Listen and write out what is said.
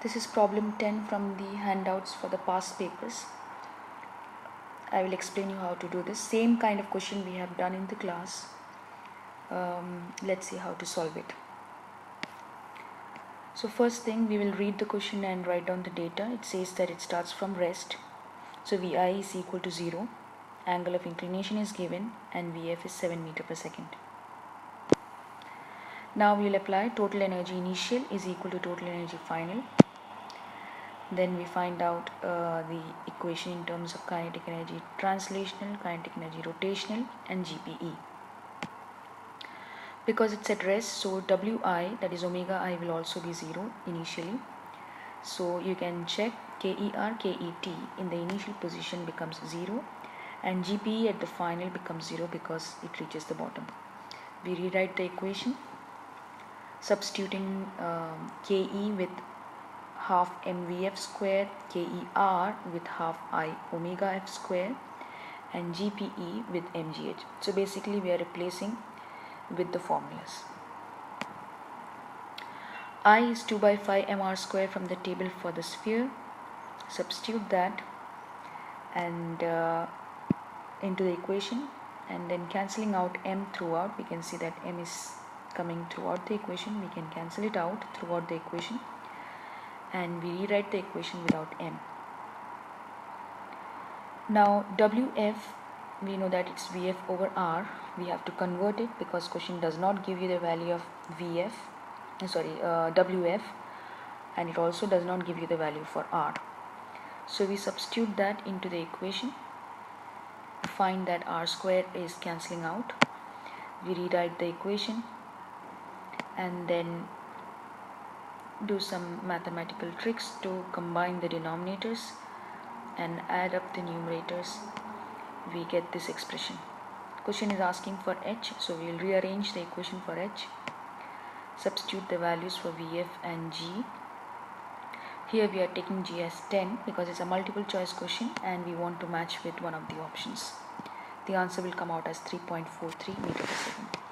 This is problem 10 from the handouts for the past papers. I will explain you how to do this. Same kind of question we have done in the class. Let's see how to solve it. So first thing, we will read the question and write down the data. It says that it starts from rest. So Vi is equal to 0. Angle of inclination is given and Vf is 7 meter per second. Now we will apply total energy initial is equal to total energy final. Then we find out the equation in terms of kinetic energy translational, kinetic energy rotational, and GPE. Because it's at rest, so Wi, that is omega I, will also be 0 initially. So you can check KER, KET in the initial position becomes 0, and GPE at the final becomes 0 because it reaches the bottom. We rewrite the equation, substituting KE with half mvf square, KER with half I omega f square, and GPE with mgh. So basically we are replacing with the formulas. I is 2 by 5 mr square from the table for the sphere. Substitute that and into the equation, and then cancelling out m throughout, we can see that m is coming throughout the equation. We can cancel it out throughout the equation, and we rewrite the equation without m. Now Wf, we know that it's Vf over R. We have to convert it because question does not give you the value of Wf, and it also does not give you the value for R. So we substitute that into the equation, find that R square is cancelling out. We rewrite the equation and then do some mathematical tricks to combine the denominators and add up the numerators. We get this expression. Question is asking for h, so we will rearrange the equation for h, substitute the values for Vf and G. Here we are taking G as 10 because it's a multiple choice question and we want to match with one of the options. The answer will come out as 3.43 meter per second.